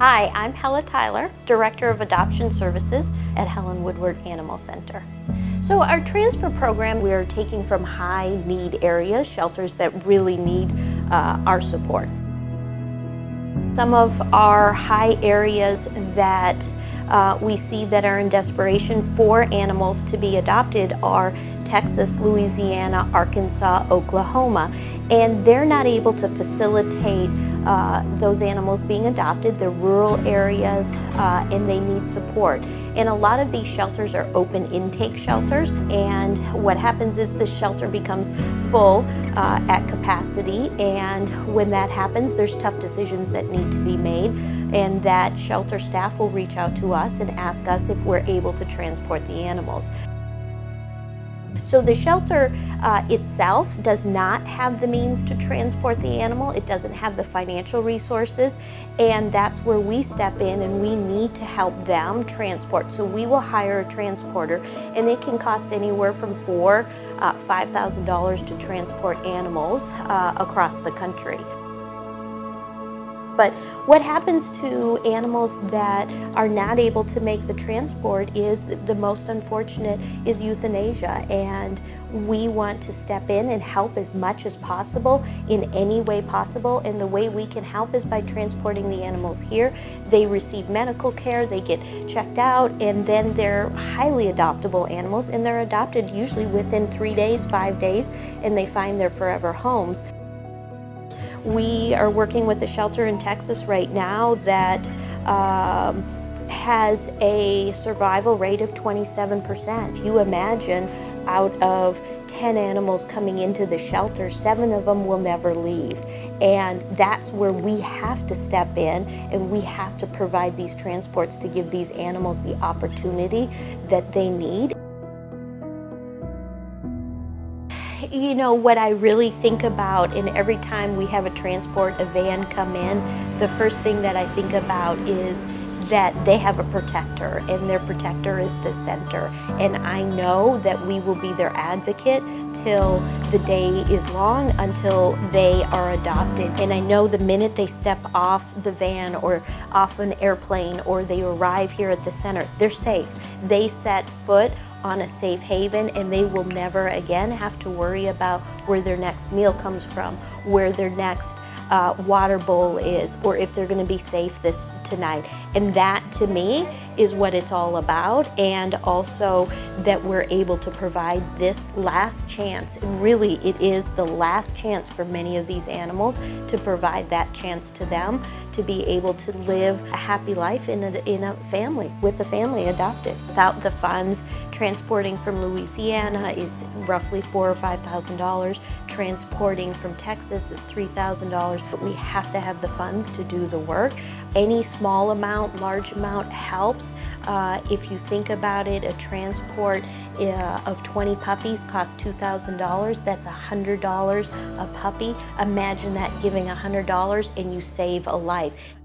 Hi, I'm Helen Tyler, Director of Adoption Services at Helen Woodward Animal Center. So our transfer program, we're taking from high need areas, shelters that really need our support. Some of our high areas that we see that are in desperation for animals to be adopted are Texas, Louisiana, Arkansas, Oklahoma, and they're not able to facilitate those animals being adopted. They're rural areas and they need support. And a lot of these shelters are open intake shelters, and what happens is the shelter becomes full at capacity, and when that happens, there's tough decisions that need to be made, and that shelter staff will reach out to us and ask us if we're able to transport the animals. So the shelter itself does not have the means to transport the animal. It doesn't have the financial resources, and that's where we step in, and we need to help them transport. So we will hire a transporter, and it can cost anywhere from $4,000 to $5,000 to transport animals across the country. But what happens to animals that are not able to make the transport is the most unfortunate is euthanasia, and we want to step in and help as much as possible in any way possible, and the way we can help is by transporting the animals here. They receive medical care, they get checked out, and then they're highly adoptable animals, and they're adopted usually within 3 days, 5 days, and they find their forever homes. We are working with a shelter in Texas right now that has a survival rate of 27%. If you imagine, out of 10 animals coming into the shelter, 7 of them will never leave. And that's where we have to step in, and we have to provide these transports to give these animals the opportunity that they need. You know, what I really think about, and every time we have a van come in, the first thing that I think about is that they have a protector, and their protector is the center. And I know that we will be their advocate till the day is long, until they are adopted. And I know the minute they step off the van or off an airplane, or they arrive here at the center, they're safe. They set foot on a safe haven, and they will never again have to worry about where their next meal comes from, where their next water bowl is, or if they're going to be safe tonight. And that, to me, is what it's all about, and also that we're able to provide this last chance. Really, it is the last chance for many of these animals to provide that chance to them to be able to live a happy life in a family, with a family adopted. Without the funds, transporting from Louisiana is roughly $4,000 or $5,000. Transporting from Texas is $3,000. But we have to have the funds to do the work. Any small amount, large amount helps. If you think about it, a transport of 20 puppies costs $2,000. That's $100 a puppy. Imagine that, giving $100 and you save a life.